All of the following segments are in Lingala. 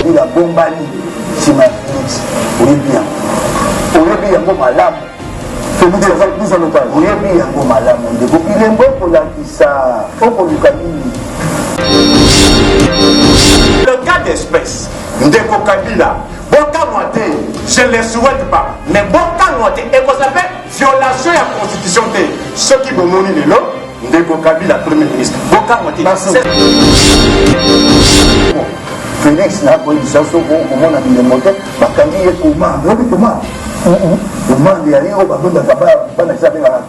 Il a bombardé, c'est ma Félix. On est bien. On est bien, bon, madame. Vous avez bien, bon, madame. Il est bon pour la Kissa. Pour le Kabila. Le cas d'espèce, Ndeko Kabila, je ne le souhaite pas. Mais et qu'on s'appelle violation de la constitution. Ceux qui vont mourir de l'eau, Ndeko Kabila, premier ministre. Félix n'a pas eu ça, sauf au monde a mis le moteur, ma famille est comment? Comment il y a eu au bateau de la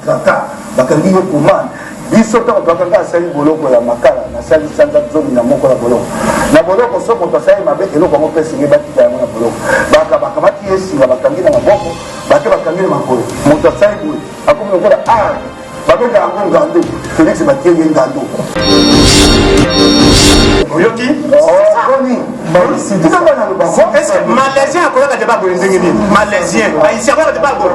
Kaka, ma famille est comment? Il saute en tant que ça, il boulot pour la Makala, la salle de Santa Zone, il a mon collabolo. La bolo, on sort pour passer, ma bête, et l'eau, comment faire signer bâti à mon bolo. Bakamati est si la Bakamina m'a beaucoup, Bakamina m'a collé. Mon tassai, à comme le voilà, ah, Bakamina a un gando, Félix m'a tiré un gando. Oyoki? Est-ce que Malaisien a collé à débat pour une dingue? Malaisien, Haïtien a débat pour.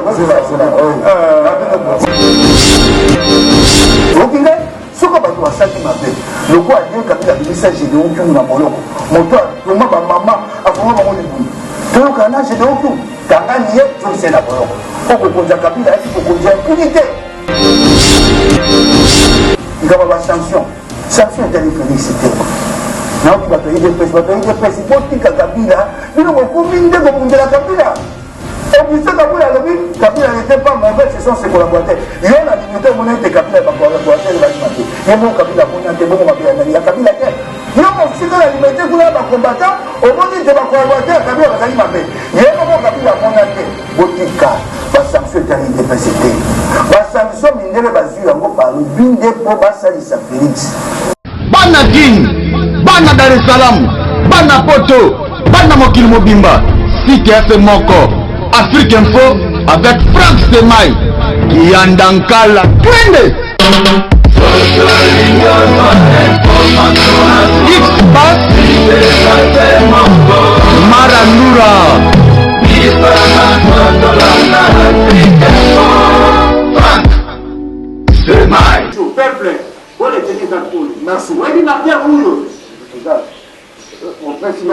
Ce qu'on va voir ça qui m'appelle, le quoi a dit qu'il a dit ça, j'ai de aucun dans mon loco. Mon toit, pour moi, ma maman, a fait mon début. Tout le canard, j'ai de aucun. Quand on y est, je sais d'abord. Il faut qu'on ait un capitaine, il faut qu'on ait une unité. Il va y avoir sanction. Sanction est allée féliciter. Non, tu vas payer des presse, il faut que Kabila, il faut qu'on combine de la Kabila. Et puis, ce Kabila n'était pas mauvais, ce sont ses collaborateurs. Il y a la limité, mon été Kabila, ma collaborateur, il va dire, et mon Kabila, mon été, mon Kabila, il y a Kabila, il y a aussi la limité, vous l'avez combattant, au moment de ma collaborateur, Kabila, va dire, il y a mon Kabila, mon été, Botika, la sanction est allée dépassée. La sanction, il n'est pas sûre, on parle, d'une des probas, ça, il s'appelle. Bana King, Bana Dar es Salaam, Bana Poto, Bana Mokil Mobimba, CTF Moko, Afrique Info avec Franck Semaï, Yandankala, Twende, X-Bass, Maranura, Franck Semaï. Merci. On fait si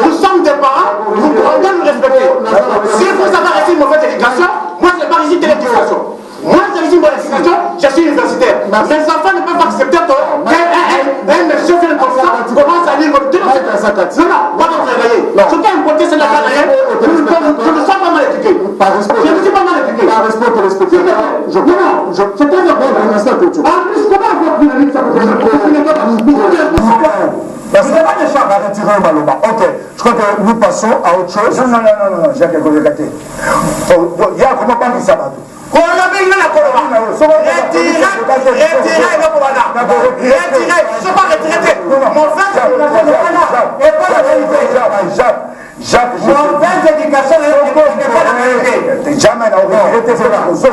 nous sommes des parents, nous devons nous respecter. Si vous avez reçu une mauvaise éducation, moi je n'ai pas reçu de l'éducation. Moi j'ai reçu une bonne éducation, je suis universitaire. Mes enfants ne peuvent pas accepter qu'un monsieur vienne comme ça, commence à lire comme tout. Non, pas de travailler. Ce qui est important, c'est de travailler. Je ne suis pas mal éduqué. Je ne suis pas mal éduqué. Par respect pour respecter. C'est très important. En plus, comment avoir pu la lire ça? Parce que pas de chambre à retirer au Maloba. Ok, je crois que nous passons à autre chose. Non, Jacques Golegate. Il y a comment pas dit ça, Batou. Jacques, mauvaise éducation n'est pas la vérité. Jamais la vérité, c'est la chose.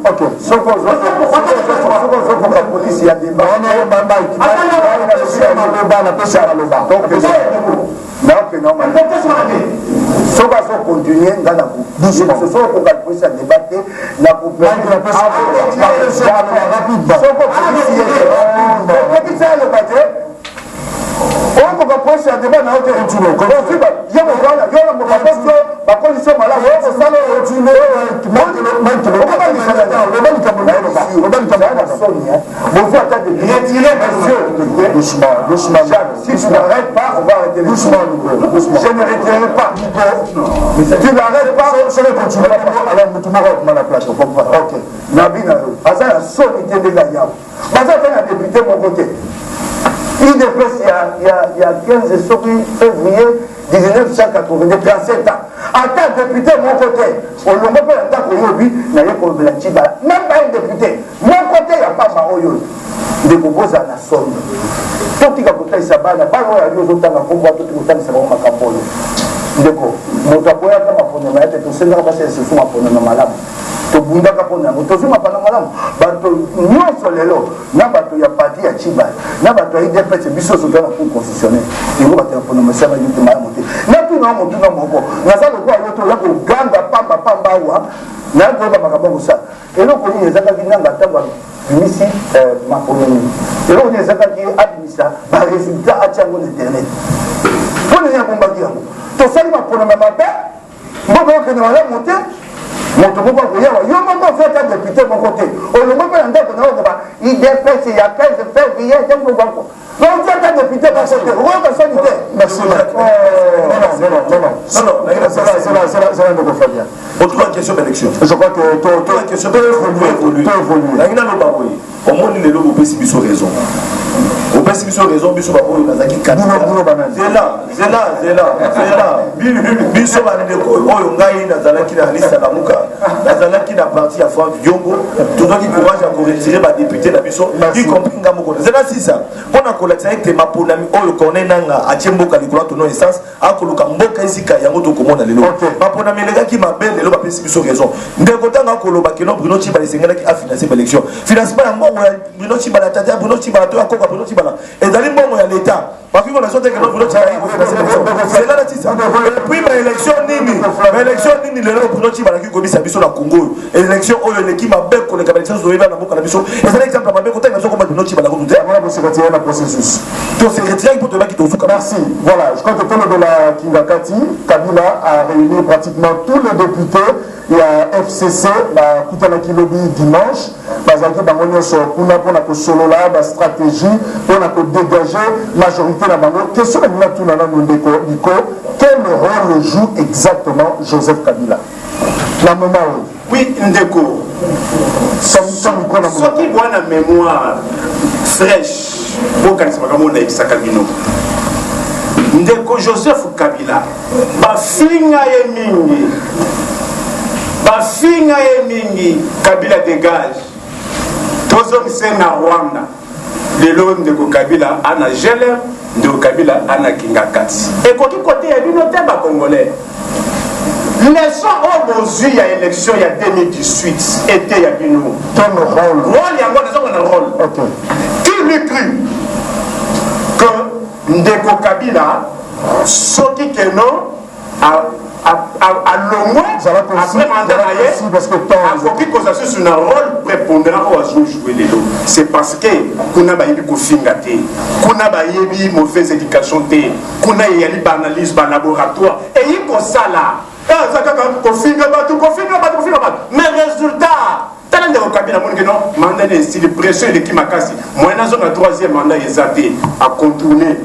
Ok, si on va continuer dans la coupe, ce soir, on va pouvoir débattre la coupe. On va pouvoir débattre dans la condition malade, on va Doucement. Si tu n'arrêtes pas, on va arrêter. Doucement. Je ne retirerai pas. Tu n'arrêtes pas, je vais continuer. Alors, tu m'arrêtes la place. Ok. Nabina, Azar a sonné de la Yam. Azar a débuté mon côté. Il déplace il y a 15 février 1982, 37 ans. En tant que député, mon côté, on ne peut pas en tant que lui, il n'y a pas de même pas un député. Mon côté, il n'y a pas de de Boboza na sonne. Tout qui a côté Sabana, pas loin de l'autre temps, pour voir tout le temps, c'est vraiment Macapolo. Ndeko, moto akoya kama pona na yete to senga ba se suma pona na malamu. To bunda ka pona moto suma pona malamu. Bato nyonso lelo na bato ya parti ya Chiba. Na bato ya IDPS biso so dans pour constitutionnel. Ngo bato pona masaba yuti malamu te. Na tu na moto na moko. Na za lo kwa yoto la ko ganga pamba wa. Na ko ba makabongo sa. Elo ko ni ezaka kinanga tamba misi mapononi. Elo ni ezaka ki administra ba résultat a tiango internet. Pona ya bomba kiango. To sali ma pona mabe mboka ko na wala monte moto moko ko yawa yo moko fait un député mon côté o le moko na ndako na ba IDPS ya 15 février tempo bako donc tu as député mon côté o ko sanité merci non ça ne peut pas bien autre question d'élection je crois que toi question évolue na ina no baboyi au monde le lobo pesi biso raison au pesi biso raison biso baboyi nazaki kadina zela biso bandeko oyo ngai nazalaki na liste na muka nazalaki na parti ya Franck Diongo tozaki courage ya koretirer badéputé na biso y compris nga moko zela sisa mpona kolakisa ete maponami oyo kone nanga atie mboka likolo tono essence akoluka mboka esika yango tokomona lelo maponami elekaki mabe lelo bapesi biso raison ndeko tanga akoloba keno Bruno Tshibala esengelaki afinancer baélection financement ya mbongo ya Bruno Tshibala tata ya Bruno Tshibala to akoka Bruno Tshibala ezali mbongo ya l'état bakiko na sote keno Bruno Tshibala kofinancer baélection c'est là la tisa et puis élection nini lelo Bruno Tshibala ki kobisa biso na Congo élection oyo leki mabe koleka baélection zoyeba na mboka na biso ezali exemple mabe kotanga soko Bruno Tshibala ko tuté voilà pour se retirer na processus to se retirer pour te baki to fuka merci voilà je crois que tout le de la Kingakati Kabila a réuni pratiquement tous les députés il y a FCC la kutana kilobi dimanche bazaki bango nyonso kuna pona ko solola ba stratégie pona ko dégager majorité na bango question na tuna na ndeko liko quel rôle joue exactement Joseph Kabila la moment oui ndeko soki bwana mémoire fraîche bokanisa makambo na ekisaka bino ndeko Joseph Kabila bafinga ye mingi Kabila dégage tozongise na Rwanda lelo ndeko Kabila ana gele ndeko Kabila ana Kingakati ekoki kote ya bino te bakongolais leçon oyo bozwi ya élection ya 2018 ete ya bino rôle yango nazongona rôle qui lui cru que ndeko Kabila soki keno alongwe après mandat na ye akoki kozala susu na rôle prépondérant oyo azojouer lelo c'est parce que kuna bayebi kofinga te kuna bayebi mauvaise éducation te kuna eyali baanalyse balaboratoire eyi kosala aza kaka kofinga bato mais résultat tala ndeko Kabila monike non mandat na estili pression eleki makasi moyen nazo na troisième mandat eza te a contourner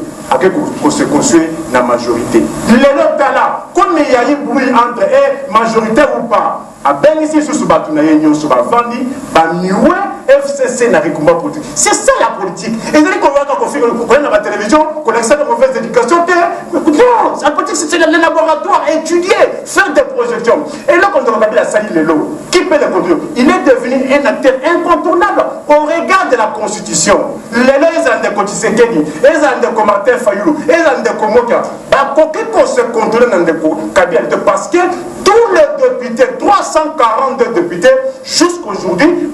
qu'on se construit la majorité. L'élo tala, comme il y a eu bruit entre majorité ou pas, à ben ici sous ce bâton na union sur la vandi, ba niwe FCC na combat politique. C'est ça la politique. Et vous allez qu'on fait dans la télévision, qu'on accède à mauvaise éducation. Non, la politique c'est le laboratoire, étudier, faire des projections. Et là quand on regarde la salle l'élo, qui peut le conduire? Il est devenu un acteur incontournable au regard de la Constitution. L'élo ils ont des Kotisekedi, ils ont des Martin Fayulu, ils ont des Komoka. Bah pour qu'on se contrôle dans des Kabila parce que tous les députés, 342 députés, jusqu'aujourd'hui,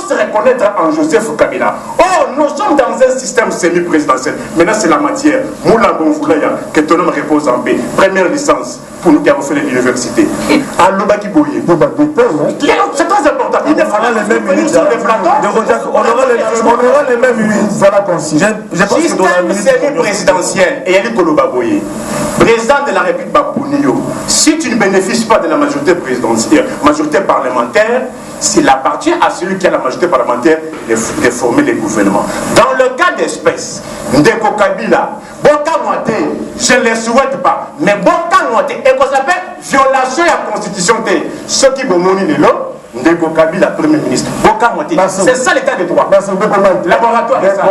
se reconnaître en Joseph Kabila. Or, nous sommes dans un système semi-présidentiel. Maintenant, c'est la matière. Moula Bonfoulaya, que ton homme repose en paix. Première licence pour nous qui avons fait l'université. À l'Obaki Boye. C'est très important. longtemps. Il ne fallait les mêmes minutes sur les plateaux. On aura les mêmes minutes. Voilà ton signe. Système semi-présidentiel et Yannick Kolobaboye, président de la République Babounio, si tu ne bénéficies pas de la majorité présidentielle, majorité parlementaire, il appartient à celui qui a la majorité parlementaire de former les gouvernements. Dans le cas d'espèce, Ndeko Kabila, Boka Mwate, je ne le souhaite pas, mais Boka Mwate, et qu'on s'appelle violation de la constitution, ce qui est moni de l'eau, Ndeko Kabila, Premier ministre, Boka Mwate, c'est ça l'état de droit. Laboratoire de ça.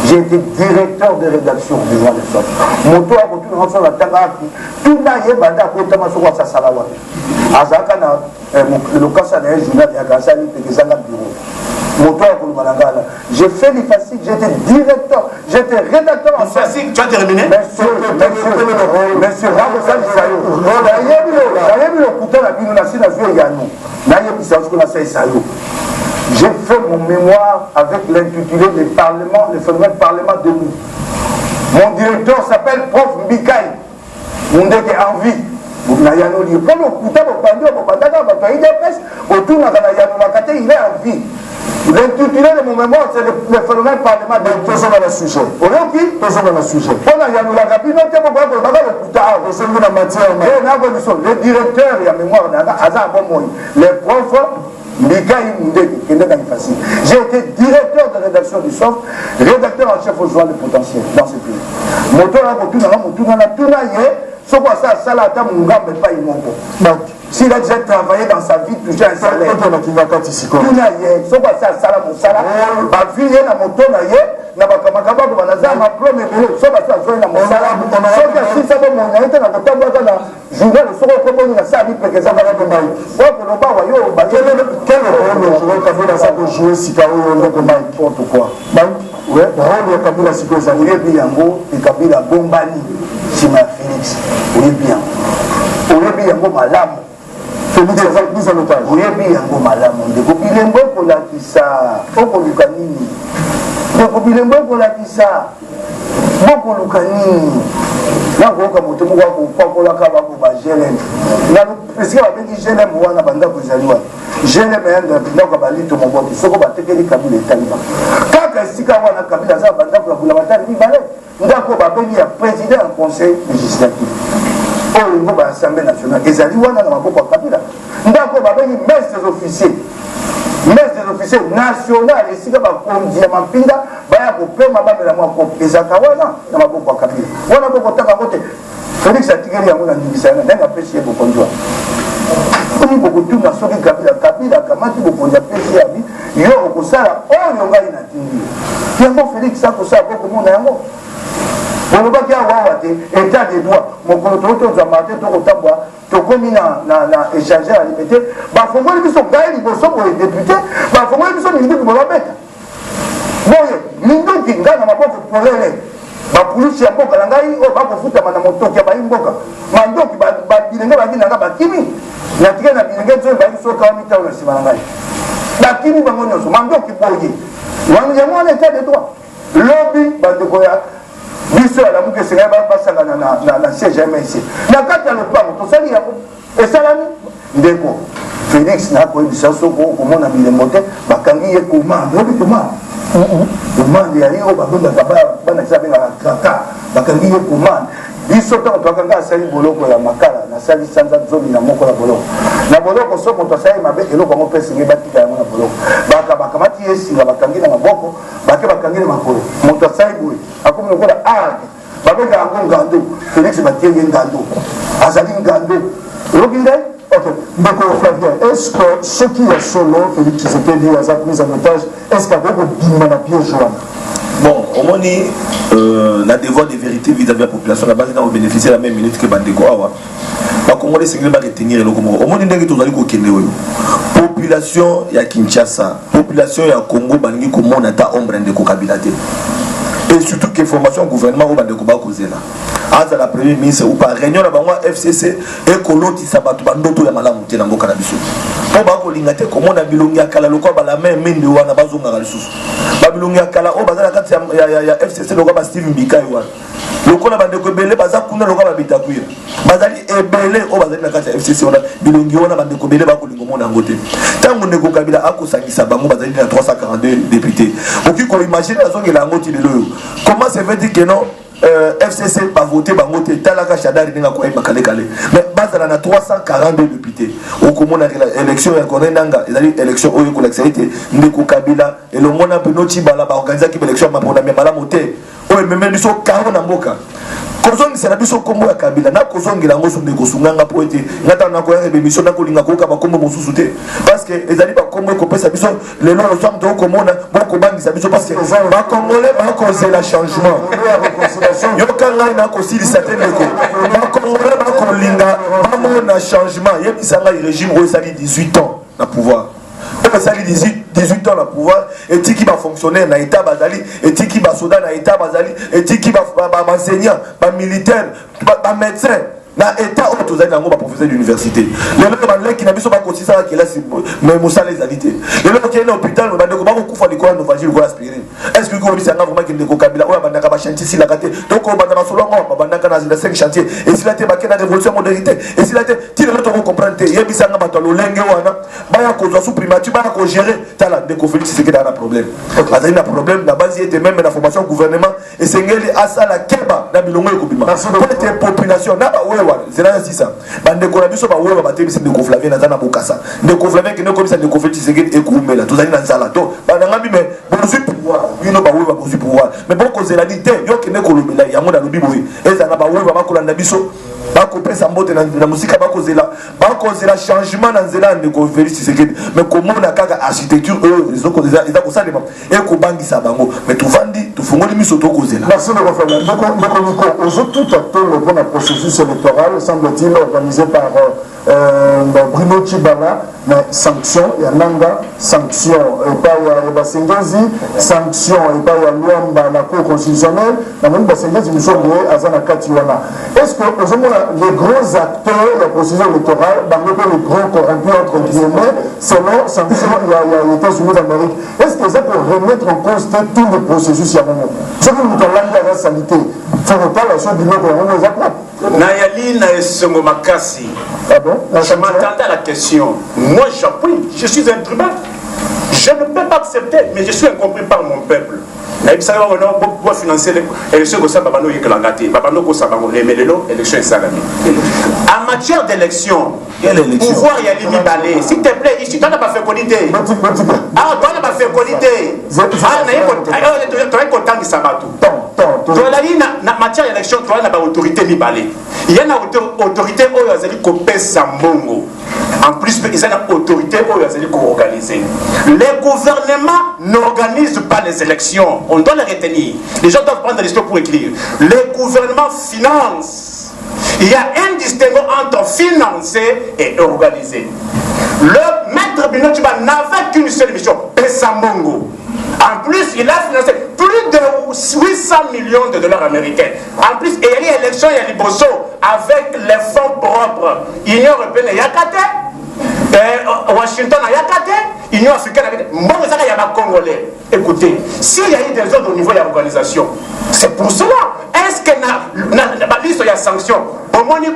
J'ai été directeur de rédaction du journal de Soir. Mon tour a continué à la Tagaki. Tout n'a pas banda à côté de ma sa salawa. Azakana, le cas d'un journal de Agasani, de Zanga Bureau. Mon tour a continué. J'ai fait les faciles, j'étais directeur, j'étais rédacteur en chef. Tu as terminé? Monsieur, Rabosan Sayo. D'ailleurs, le couteau la bine, on a su la jouer Yannou. D'ailleurs, il s'est dit Sayo. J'ai fait mon mémoire avec l'intitulé des parlements, le phénomène parlement de nous. Mon directeur s'appelle Prof Mbikaï. Mon dé est en vie. Il est en vie. L'intitulé de mon mémoire, c'est le phénomène parlement de nous. Personne dans le sujet. Personne dans le sujet. Le directeur, il y a mémoire, les profs. J'ai été directeur de rédaction du SOF, rédacteur en chef au journal de potentiel dans ce pays. S'il a déjà travaillé dans sa vie, touché un salaire. Félix en otage. Oui, bien, bon, madame, on Bilembo pour la Kissa, Foko Lukanini. Bilembo pour la Kissa, Foko Lukanini. Là, on va monter pour la Kabako, Gélem. Là, parce qu'il y a des Gélem, on a banda pour Zaloua. Gélem est un de Kabali, tout mon bon, il faut qu'on va take les Kabila et Taliban. Quand Sika a Kabila, ça va banda pour la Boulavatar, il va aller. Ndako Babeli a présidé un conseil législatif. Au niveau de l'Assemblée nationale, et Zaliwana n'a pas beaucoup à Kabila. Ndako Babeli, messe des officiers. Messe des officiers nationaux, et si vous avez un pinda, baya ko pema ba la mo ko ezakawana na maboko Kabila. Wana ko kotaka kote. Félix Atigeri yango na ndibisa na nga pesi ko konjwa. Kuni boko tuna soki Kabila kamati boko konja pesi abi yo ko sala oyo ngai na tindi. Yango Félix sa ko sa boko mona yango. On va dire état des droits. Mon contrôle de matin, tu commis na échanger à limiter. Bah, faut voir qu'ils sont gagnés, ils sont les députés. Bah, faut voir qu'ils sont les députés qui vont la mettre. Bon, nous qui gagnent, on va pas vous problème. Bah, police, il y a beaucoup d'angaï, on va vous foutre à moto qui a pas une boca. Mando qui va bilingue, va dire, n'a pas kimi. La tigre n'a bilingue, tu vas dire, soit quand on est sur l'angaï. La kimi va monter, mando qui boye. On a un état des droits. Lobby, bande de Goya. Biso la muke senga ba basanga na siège MSC. Na kata le plan to sali ya e salami ndeko Félix na ko bisa soko ko mona bilemote bakangi ye commande obi commande. Commande ya yo ba bonda bana sabe na kaka bakangi ye commande. Biso to bakanga sali boloko ya makala na sali sanza zomi na moko la boloko. Na boloko soko to sali mabe eloko mo pesi ngi batika ya mona boloko. Bakamati yesi la bakangi na maboko bakangi na makolo. Moto sali boy akomi lokola art babeka yango ngando Félix batienge ngando azali ngando olobinga ok ndeko Flavien est-ce que ce qui est solo Félix Tshisekedi aza prise en otage est-ce qu'avoko bima na piège wana bon au moins la devoir de vérité vis-à-vis de la population la base dans bénéficier la même minute que bandeko awa bakongole sengeli ba retenir eloko moko au moins ndenge tozali kokende oyo population ya Kinshasa population ya Congo balingi komona ta ombre ndeko Kabila te. Et surtout que formation au gouvernement au Bandekuba Kozela. À la première ministre ou par réunion la bango FCC et koloti sabatu bandoto ya malamu te nango kanabiso. Po ba ko lingate ko mona bilongi akala lokwa ba la main mende wana bazonga ga lisusu. Ba bilongi akala o bazala kati ya FCC lokwa ba Steve Mbika wana. lokola bandeko ebele baza kuna lokola babita kuya bazali ebele o bazali na kati ya FCC wana bilongi wana bandeko ebele bakolinga mona yango te ntango ndeko Kabila akosangisa bango bazali na 342 députés oki koimagine azongela yango ti lelo oyo comment se fait que non FCC va voter bango te talaka Shadari ninga kwa bakale kale mais bazala na 342 députés okomona élection ya konenanga ezali élection oyo ko l'actualité ndeko Kabila et le mona penoti bala ba organiser ki élection mapona me mala moté oyo memeli biso karo na mboka kozongisa na biso kombo ya Kabila na kozongela ngo so ndeko sunganga po ete ngata na ko ya émission na kolinga ko ka ba kombo mosusu te parce que ezali ba kombo ko pesa biso le long le soir to komona boko bangisa biso parce que ba congolais ba causer la changement yokanga na ko silisa te ndeko ba congolais ba kolinga ba mona changement yebisanga régime oyo sali 18 ans na pouvoir on sali 18 ans na pouvoir et qui va fonctionner na état bazali et qui va soldat na état bazali et qui va enseignant ba militaire ba médecin na état où tous nango ba professeur d'université le même balé qui na biso ba kotisa la kelasi mais mosala les habiter le même qui est dans l'hôpital ba ndeko ba ko kufa diko no vagile ko aspirer est-ce que ko bisa nga vraiment ki ndeko Kabila oya bandaka ba chantier si la kate donc on bandaka solo ngo ba bandaka na 5 chantiers et si la te ba kena révolution modernité et si la te ti le to comprendre te yebisa nga ba to lolenge wana ba ya ko zo sous primature ba ko gérer tala ndeko Félix c'est que dans un problème azali na problème na base était même na formation gouvernement et sengeli asala keba na bilongo ekobima pour la population na ba c'est ça bandeko na biso ba wewa batebisi ndeko Flavien na zana bokasa ndeko Flavien ki ndeko bisa ndeko Félix Tshisekedi ekumela tozali na nzala to bananga bi mais bonzu pouvoir bino ba wewa bonzu pouvoir mais boko zela dit yo ki ndeko lobela yango na lobi boye ezana ba wewa bakolanda biso bakopesa mbote na musika bakozela changement na nzela ndeko Félix Tshisekedi mais komona kaka architecture ezoko eza kosalema ekobangisa bango mais tuvandi tufungoli miso tokozela. Merci de refaire. Donc aujourd'hui tout acteur le bon processus électoral semble-t-il organisé par Bruno Tshibala, mais sanction ya nanga sanction et pas ya Basengezi sanction et pas ya Luamba la cour constitutionnelle na même Basengezi nous sommes azana katiwana. Est-ce que les gros acteurs de la procédure électorale, les grands corrompus entre guillemets, selon sanction il y a les États-Unis d'Amérique, est-ce que c'est pour remettre en cause tout le processus à moment? Ce que nous avons la sanité, il faut pas la chose du monde pour les apprendre. Nayali Naesongo Makasi. Ah bon? Je m'attendais à la question. Moi j'appuie, je suis un tribun. Je ne peux pas accepter, mais je suis incompris par mon peuple. Pour financer l'élection, en matière d'élection, pouvoir y aller mi-balé. S'il te plaît, ici, tu n'as pas fait qualité. Ah, tu n'as pas fait qualité. Tu as content de Sabatou. En matière d'élection, tu as une autorité mi-balé. Il y a une autorité qui pèse Sambongo. En plus, il y a une autorité qui organise. Les gouvernements n'organisent pas les élections. On doit les retenir. Les gens doivent prendre l'histoire pour écrire. Les gouvernements financent. Il y a un distinguo entre financer et organiser. Le maître Bruno Tshibala n'avait qu'une seule mission, Pesamongo. En plus, il a financé plus de 800 millions de dollars américains. En plus, il y a l'élection, il y a l'Iboso avec les fonds propres. Union européenne, il y a Washington, il y a Union africaine, il y a Congolais. Écoutez, s'il y a eu des ordres au niveau de l'organisation, c'est pour cela. Est-ce que la liste, il y a sanctions? Au moins, il y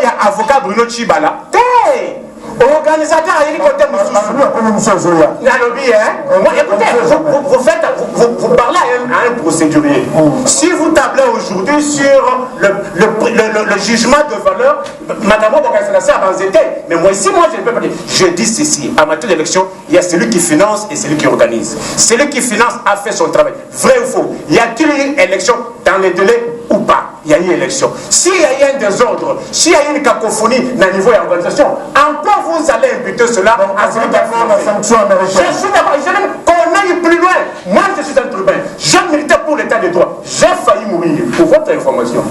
a avocat Bruno Tshibala. Organisateur à côté vous parlez à un procédurier. Si vous tablez aujourd'hui sur le jugement de valeur, madame l'organisation a été. Mais moi ici, je ne peux pas dire. Je dis ceci, en matière d'élection, il y a celui qui finance et celui qui organise. Celui qui finance a fait son travail. Vrai ou faux? Y a-t-il eu élection dans les délais ou pas? Il y a eu élection. S'il y a eu un désordre, s'il y a eu une cacophonie dans le niveau de l'organisation, encore vous allez imputer cela à celui qui a fait la sanction américaine. Je suis d'accord, qu'on aille plus loin. Moi, je suis un tribun. J'ai milité pour l'état de droit. J'ai failli mourir. Pour votre information.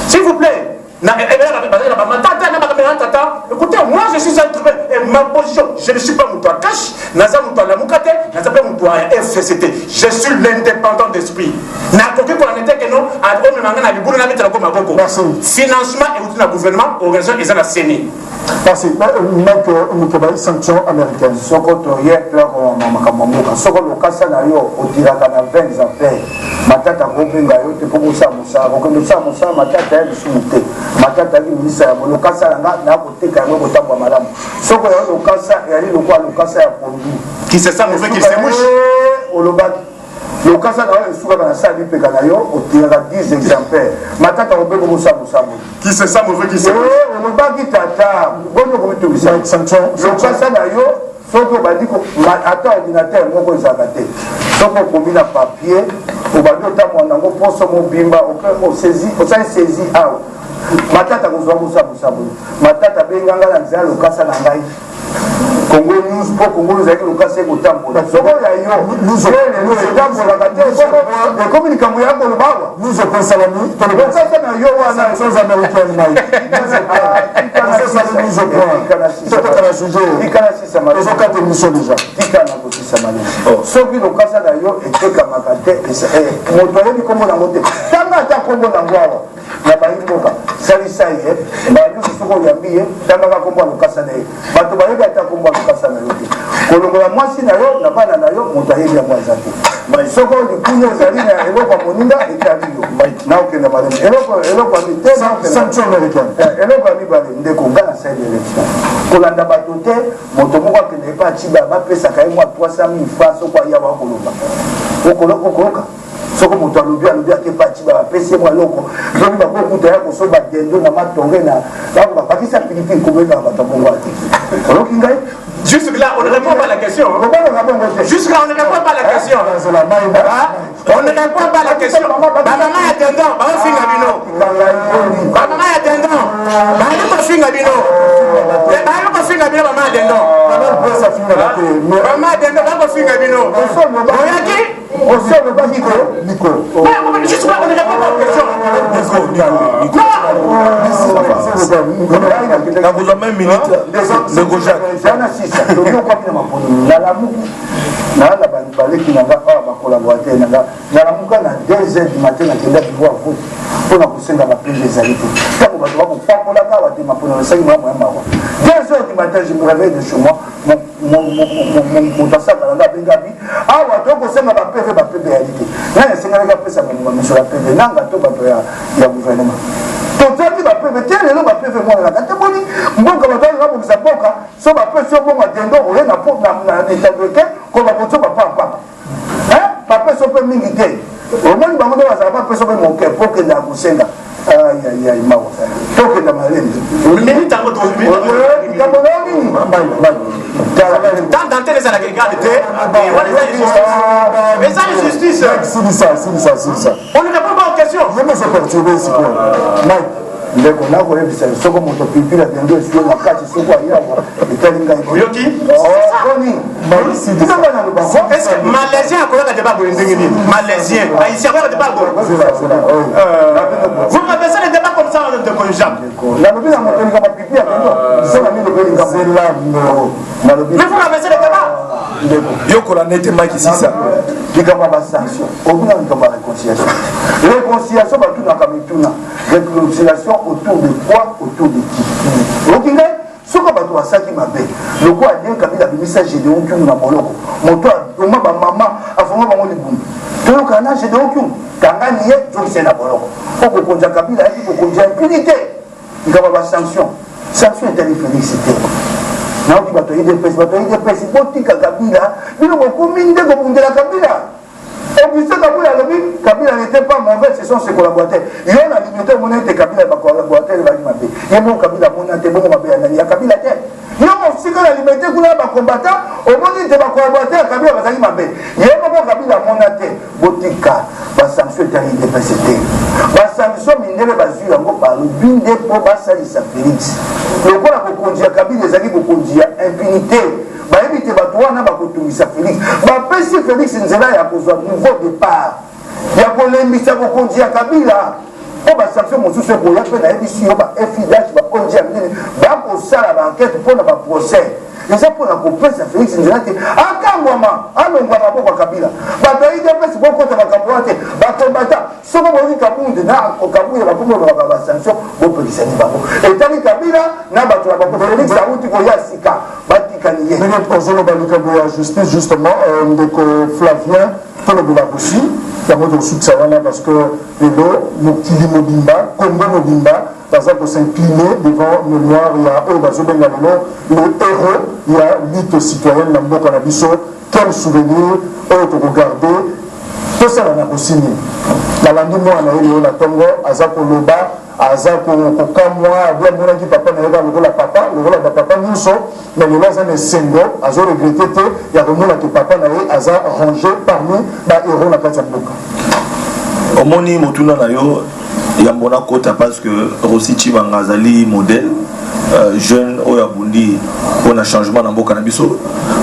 S'il vous plaît, Écoutez, moi je suis un truc, et ma position, je ne suis pas Moutoua Cash, Naza Moutoua Lamoukate, Naza pas Moutoua FCCT. Je suis l'indépendant d'esprit. N'a aucun qu'on était que non, à l'homme mangana à l'Ibouna Navit Lako Maboko. Financement et le gouvernement, organisation et la CENI. Merci. Mike sanction américaine. Sokoto yek là on makamomoka. Sokoto lokasa na yo otiraka na 20 affaires. Matata kobenga yo te poko sa musa. Kokenga sa musa matata ya sumute. Matata ki ministre ya lokasa na koteka yo kotambwa malamu. Soko ya lokasa ya lokwa lokasa ya pondu. Qui se sent mauvais, qui se mouche. Olobaki. Lokasa na yo suka na sa lipeka na yo otiraka 10 exemplaires. Matata kobenga musa musa. Qui se sent mauvais, qui se mouche. Olobaki tata. Bongo komito bisa. Sanction. Lokasa na yo soko badi ko ata ordinateur moko ezaka te soko komi na papier obandi otambola nango poso mobimba osaisie awa matata kozwa mosabosaboye matata benganga na nzela lokasa na ngai Congo News po Congo News ezalaki lokasa ekotambola soko ya yo etambolaka te ekomi likambo ya koloba awa lokasa na yo wana soki lokasa na yo etekamaka te moto ayebi kombo nango te tanga ata kombo nango awa na bayimboka salisa ye bayoki soko oyambi ye tangaka kombo ya lokasa na ye bato bayebi ata kombo ya lokasa na yo te kolongola mwasi na yo na bana na yo moto ayebi yango aza te soko likunya ezali na eloko ya moninga etali yo naokende malemi eloko ya mibale ndeko nga na side élection kolanda bato te moto moko akende epa aciba bapesaka ye mwa 300 000 francs soko aya wakoloba okoloka soko moto alobi akepa aciba bapesi ye mwa eloko lobi bakokuta ya kosoba dendo na matonge na bakisa pilipili kobenga bato bongo ate oloki ngai. Jusque là, on ne répond pas à la question. Jusque là, on ne répond pas à la question. On ne répond pas à la question. Maman est tendant, maman finit à bino. Maman est tendant, maman finit à bino. Maman finit à bino, maman est tendant. Maman est tendant, maman finit à bino. Juste là, on ne répond pas à la question. Quand vous avez 1 minute, le Gojak. baleki nanga awa bakolaborateur nanga nalamuka na 2h du matin nakendaki voir vote mpona kosenga bapenge ezali te ntango bato bakopakolaka awa te mapona nasali malamu ya mawa 2h du matin je me réveille de chez moi moto asaka nanga abengabi awa tokosenga bapeve bapeve yali te nani asengalaki apesa monima miso ya peve nanga to bato ya gouvernement tozali bapeve te lelo bapeve monanaka te boni mboka bato alinga bokisa mboka so bapesi obongo dendo oye na établike ko bakoto bapapa papa so mpe mingi te omoni bango nde bazala bapesa mpe moke po okenda ya kosenga ayayay mawa tokenda malembe likambo na nini Tant d'antenne les agrégates, mais ça est justice. On ne répond pas aux questions. Je me suis perturbé ici. ndeko nakoyebisa soko moto pilipili adendo esio na kati soko ayawa etali ngai oyoki oni est-ce que malaisien akolaka débat boye ndenge nini malaisien haïtien akolaka débat boye vous m'appelez le débat comme ça de conjam nalobi na moto elinga bapilipili adendo sona mini koyelinga nalobi mais vous m'appelez le débat yokola nete maki sisa likambo ya basanction obina likambo ya réconciliation batunaka mituna réconciliation autour de quoi, autour de qui. Ok, ce que tu as dit, ma belle, le quoi a dit que le message de aucun na boloko. Mon toi, ma maman a fait mon libou. Tout le canal, j'ai de aucun. Quand on y est, c'est la boloko. Pour qu'on ait Kabila, il faut qu'on ait impunité. Il y a une sanction. Sanction est une félicité. Non, tu vas te dire des présidents, tu vas Kabila, il y a beaucoup de Kabila. Auguste Kabila n'était pas mauvais, ce sont ses collaborateurs. Il y a une limite, mon été Kabila, ma collaborateur, il va dire ma paix. Il y a mon Kabila, mon été, bon, ma paix, il y a Kabila. Il y a mon si la limite, il y a un combattant, au moment où il y a un collaborateur, Kabila va dire ma paix. Il y a mon Kabila, mon été, Botika, la sanction est arrivée de PCT. La sanction, il y a une sanction, par le but de Bobassalissa Félix. Le quoi la conduire Kabila, les alliés pour conduire impunité. Baébite Batouana Bakotoumissa Félix. Bapesi Félix Nzela ya kozwa nouveau départ. Ya kolembisa bokonzi ya Kabila. pour la sanction mosusu pour ya pe na ebisi yo ba FIDH ba onji amini ba ko sala ba enquête pour na ba procès eza pour na kopesa Félix Nzilate akangwama alongwa maboko Kabila bato IDPS bokota bakambo te bakombata soko boki kabunde na okabuya bakombo ba sanction bopekisa ni bango etali Kabila na bato ba Félix auti ko ya sika batikani ye mais ozolo baluka ya justice justement ndeko Flavien pour le Belarusie il y a beaucoup de soutien parce que le Mokili Mobimba Congo Mobimba par exemple s'incliner devant le noir il y a Obazo Bengalolo le héros il y a lutte citoyenne Nambo Kanabiso quel souvenir autre regarder tout ça on a aussi la landi moi na yo na tongo azako loba azako kokamwa bien mona ki papa na yo la papa le papa nyuso mais le là ça ne sengo azo regretter te ya komona ki papa na yo aza rangé parmi ba héros na kati ya mboka omoni motuna na yo ya mbona kota parce que Rossi Chibanga zali modèle jeune oya bundi on a changement na mboka na biso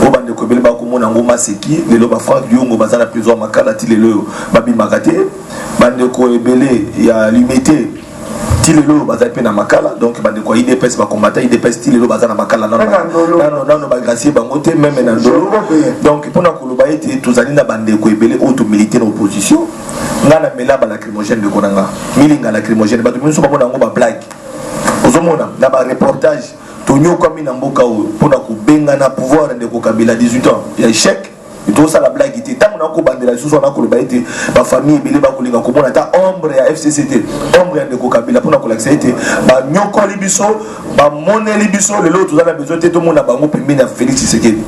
o bande ko bele ba ko mona ngoma seki lelo ba Frank Diongo bazana prison makala ti lelo babi makate bande ko ebele ya limité ti lelo bazana pe na makala donc bande ko IDPS ba combattre IDPS ti lelo bazana makala non ba gracier bango te même na ndolo donc pona ko loba ete tozali na bande ko ebele auto militaire opposition ngana mela ba lacrymogène de konanga milinga lacrymogène ba to minso ba mona ngo ba blague ozomona na ba reportage tonyo comme na mboka pour na kubenga na pouvoir de Kabila 18 ans il y a échec et tout ça la blague était tant na ko bandela sous on a ko baité ba famille belé ba kolinga ko mona ta ombre ya FCCT ombre de Kabila pour na ko l'accepter ba nyoko libiso ba moné libiso le lot tout a besoin de tout monde bango pembe na Félix Tshisekedi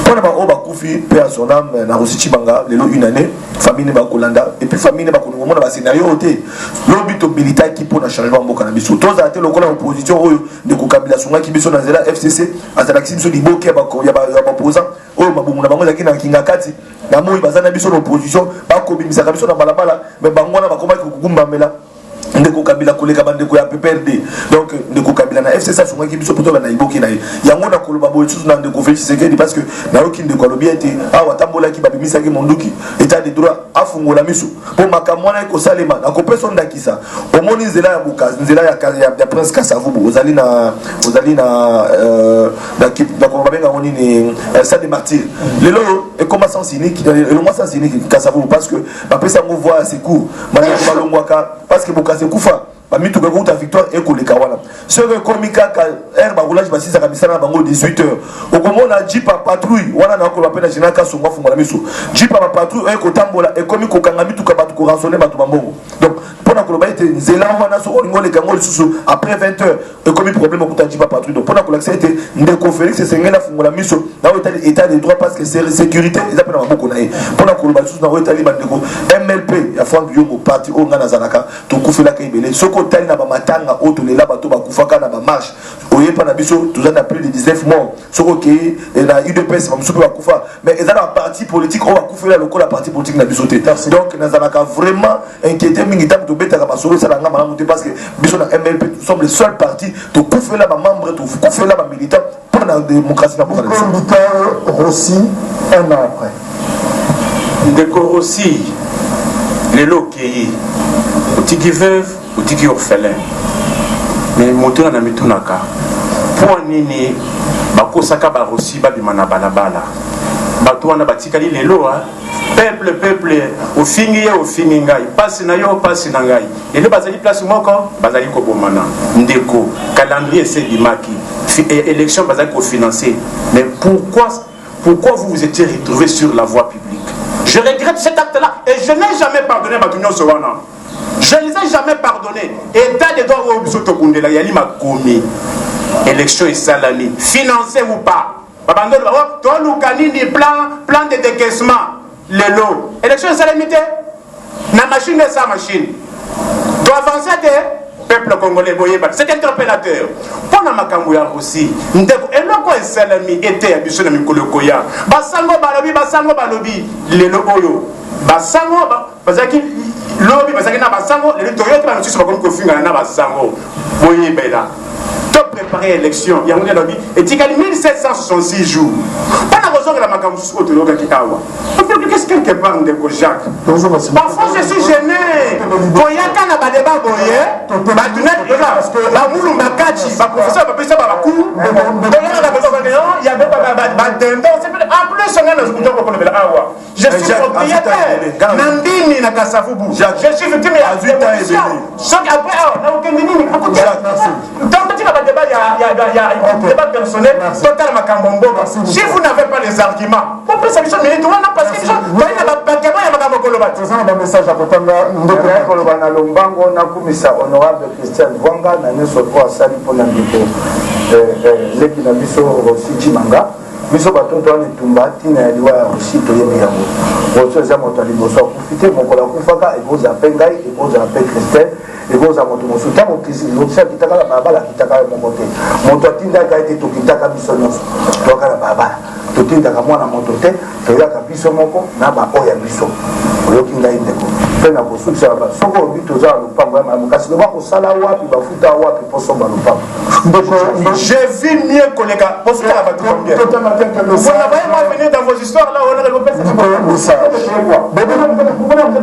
pour na ba o ba kufi paix à son âme na Rossi Chibanga le lot une année famille ba kolanda et puis famille ba ko mona ba scénario oté lobito militaire qui pour na changement mboka na biso tous a été le kola opposition de Kabila songa ki biso na zela FCC azalaki biso liboke ba ko ya ba opposant o mabumu na bango zakina kinga kati na moi bazana biso l'opposition ba ko bimisa biso na balabala mais bango na bakoma ko kugumbamela ndeko Kabila koleka bandeko ya PPRD donc ndeko Kabila na FCC songa ki biso poto na iboki na yango na koloba boy sous na ndeko Félix Tshisekedi parce que na yoki ndeko lobi ete awa tambola ki babimisa ki monduki état de droit afungola miso po makamwana ko salema na ko peso ndakisa omoni nzela ya bukazi nzela ya prince Kasavubu ozali na na ko babenga ngoni ni ça des martyrs lelo et comment sens unique le moi sens unique Kasavubu parce que ba pesa ngo voix c'est court malongwaka parce que bukazi kufa bamitu ko kuta victoire et ko lekawala ce que komika ka air ba roulage basisa kabisa na bango 18h okomona jipa patrouille wana na ko bapena jinaka songa fungola miso jipa ba patrouille et ko tambola et komiko kanga mitu ka batu ko ransonner batu bambongo donc pona ko ba ete nzela wana so olingo le kango lisusu après 20h et komi problème ko ta jipa patrouille donc pona ko l'accepter ndeko Félix Sengela fungola miso na état de droit parce que c'est sécurité ils appellent maboko na pona ko ba lisusu na état liba ndeko MLP ya Frank Diongo parti o ngana zanaka to kufela ka ibele soko tali na ba matanga auto lela bato ba kufaka na ba marche oyepa na biso tous en a plus de 19 morts soko ke na UDPS ba musupe ba kufa mais ils ont un parti politique on va kufela loko la parti politique na biso te donc na zanaka vraiment inquiété mingi tam to beta ba solo sala ngama monter parce que biso na MLP nous sommes les seuls partis to kufela ba membre to kufela ba militants pour la démocratie na Boka Rossi un an après ndeko Rossi lelo kei otiki veuve otiki orphelin mais moto na mitunaka pour nini bakosaka ba Rossi babima na balabala bato wana batikali lelo peuple ofingi ngai pasi na yo pasi na ngai lelo bazali place moko bazali ko bomana ndeko calendrier c'est dimaki élection bazali ko financer mais pourquoi vous vous étiez retrouvé sur la voie publique? Je regrette cet acte-là et je n'ai jamais pardonné Batunyo Sowana. Je ne les ai jamais pardonnés. État de droit au Bisoto Kundela Yali m'a commis. Élection et salami. Financé ou pas? Babando, toi, Lukanini, plan de décaissement. Le lot. Élection et salamité. La machine est sa machine. Tu avances peuple congolais, c'est interpellateur. Pendant ma cambouya aussi, et le salami était habitué à Mikolokoya. Basango balobi, les loboyo. Basango, Bazaki, lobby, Bazaki na Basango, les Toyota, nous sommes comme Kofinga na Basango. Voyez, Bella. tu as préparé l'élection, il y a un lobby, et tu as 1766 jours. Pas la raison que la macam sous de l'autre qui a. Qu'est-ce que quelque part de Jacques? Parfois je suis gêné. Quand il y a un débat, parce que la moule m'a catché, ma professeur m'a payé par la cour. Il y avait pas tendance. En plus, on a le scooter pour le awa. Je suis propriétaire. Nandini na Kasavubu. Je suis victime de la démolition. Sauf qu'après, on a aucun déni. Tant que tu vas débat, il y a un débat personnel total macambombo. Si vous n'avez pas les arguments, pourquoi ça me dit parce que c'est un message à Kotanga. Na Lombango na kumisa honorable Christian Vwanga na neso kwa sali pona ndiko leki na biso Rossi Chimanga biso batoto ani tumbati na liwa ya Rossi to yebi yango Rossi za moto liboso kufite mokola kufaka eboza pengai eboza pe Christian eboza moto mosuta mo kisi Rossi kitaka la baba la kitaka ya momote moto atinda ka ete to kitaka biso nyonso to kala baba to tinda ka mwana moto te to ya ka biso moko na ba oya biso oyoki ngai ndeko pena kosukisa ba soko bito za lupango ya makasi ba kosala wapi bafuta wapi poso ba lupango ndeko j'ai vu mieux collègue pour ça va tout bien vous n'avez pas venir dans vos histoires là on aurait le faire ça bébé vous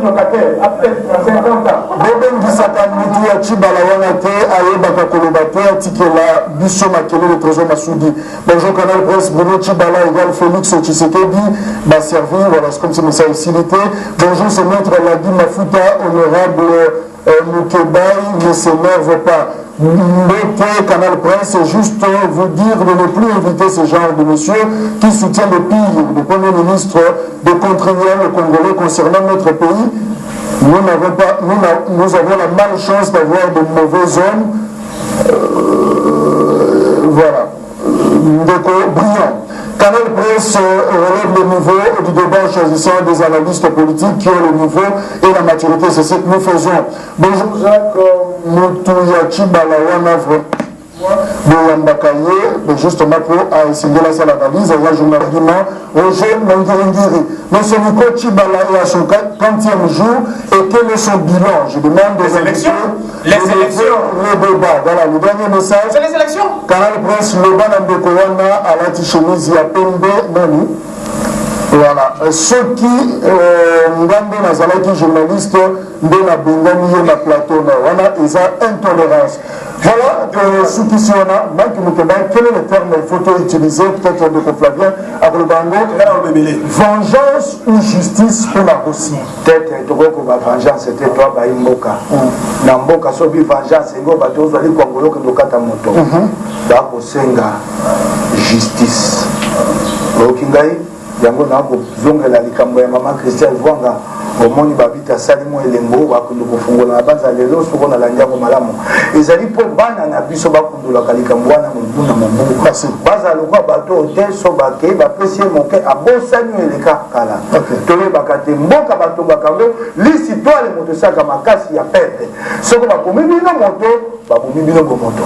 locataire après 50 ans bébé ndisaka mutu ya Chibala wana te ayebaka koloba te atikela biso makele le trésor Masudi bonjour Canal Presse Bruno Chibala égal Félix Tshisekedi va servir voilà c'est comme c'est message ici l'été bonjour c'est maître Ladi Mafuta honorable Moukebaï ne s'énerve pas notez Canal Presse c'est juste vous dire de ne plus inviter ce genre de monsieur qui soutient le pire le premier ministre de contribuer le Congolais concernant notre pays. Nous avons la malchance d'avoir de mauvais hommes voilà brillant. Canal Presse relève le niveau du débat en choisissant des analystes politiques qui ont le niveau et la maturité. C'est ce que nous faisons. Bonjour Jacques Moutouya Chibala Wanavre. Justement pour essayer la salle d'analyse, il y a un journaliste Roger Mangiringiri. Monsieur Nico Chibala est à son 40e jour et quel est son bilan? Je demande des élections. Les élections. Le débat. Voilà, le dernier message. C'est les élections. Canal Presse, le ban de Kowana à la Tichemise, il y a Pembe, Nani. Voilà. Ceux qui, Ngambe Nazalaki, journaliste, Ndena Bengani, na plateau, ils ont intolérance. Voilà, ce qui sont là, quel est le terme qu'il faut utiliser, peut-être de Flavien, avec le bango? Vengeance ou justice pour la Russie? Peut-être que la vengeance c'était toi, Baïmboka. Namboka, sobi vengeance, et go, bateau, soit les Congolais qui ont kata moto. Bako senga, justice. Okingai, yango na ko zongela likambo ya mama Christian Vwanga. Omoni babita salimo elembo bakundu kofungola na banza lelo soko na lanjango malamu ezali po bana na biso bakundula kalikambo wana mobuna mobu kasi baza lokwa bato te so bake bapesi moke abosani eleka kala tole bakate mboka bato bakango lisi toile moto saka makasi ya perte soko bakomi bino moto bakomi bino moto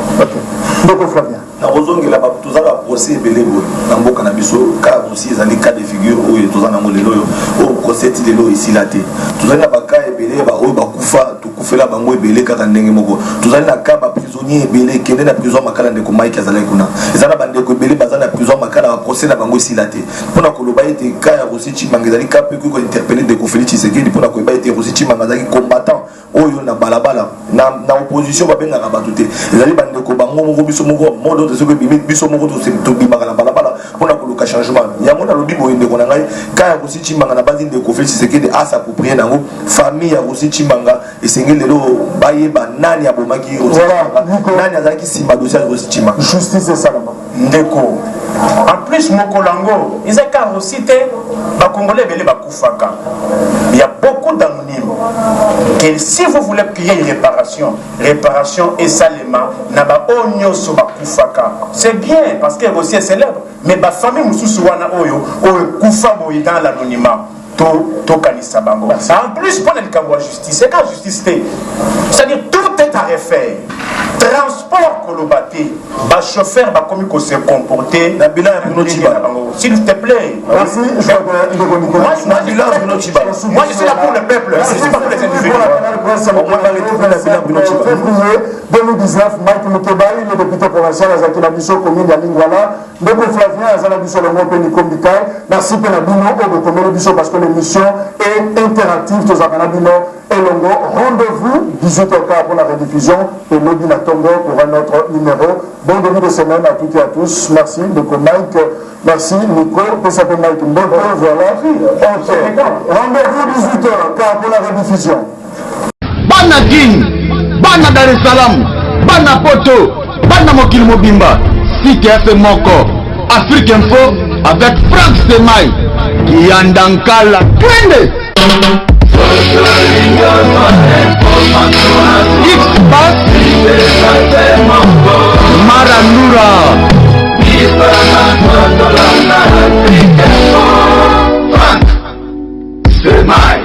ndoko Flavien na ozongela ba tozala procès belebo na mboka na biso ka aussi ezali cas de figure oyo tozana molelo oyo o procès tilelo ici la te tozali na baka ebele ba oyo bakufa tukufela bango ebele kaka ndenge moko tozali na ka ba prisonnier ebele kende na prison makala ndeko Mike azali kuna ezala bandeko ebele bazana na prison makala ba procès na bango ici la te pona koloba ete ka ya Rossi Chimanga ezali ka pe ko interpeller ndeko Félix Tshisekedi pona koyeba ete Rossi Chimanga azali combattant oyo na balabala na opposition babengaka bato te ezali bandeko bango moko biso moko modo de ce que biso moko to bimaka na balabala pona koluka changement yango na lobi boye ndeko na ngai ka ya Rossi Chimanga na bandi ndeko Félix Tshisekedi s'approprier nango famille ya Rossi Chimanga esengeli lelo bayeba nani abomaki Rossi Chimanga nani azalaki simba dossier ya Rossi Chimanga justice et salama ndeko en plus mokolango izaka aussi te ba congolais belé ba kufaka il y a beaucoup d'anonymes que si vous voulez qu'il y ait une réparation et salema na ba onyo so ba kufaka c'est bien parce que Rossi est célèbre mais ba famille mususu wana oyo kufa boy dans l'anonymat to kanisa bango en plus pour la justice c'est quand justice c'est-à-dire tout est à refaire transport rapport Kolobate, le chauffeur va comme il se comporter. S'il te plaît. Merci. Moi, je suis là pour le peuple. Je ne suis pas pour les individus. Février 2019, Mike Mukebai, le député provincial à Zakinabiso, commune de Lingwala, Ndeko Flavien, à Zanabiso, le mot Péni Kombikai, merci Pénabino, au Dokomé Biso, parce que l'émission est interactive, tous à Kanabino et Longo. Rendez-vous 18h pour la rediffusion et Lobina Tongo pour un autre numéro. Bon début de semaine à toutes et à tous. Merci, Ndeko Mike. Merci, Nico. PSAP Mike Mboko. Voilà. Rendez-vous 18h pour la rediffusion. Bana Guine, Bana Dar es Salaam, Bana Poto, Bana Mokil Mobimba, CTF Moko, Afrique Info avec Franck Semaï, Yandankala, Twende. X-Bass, Maranura, Franck Semaï.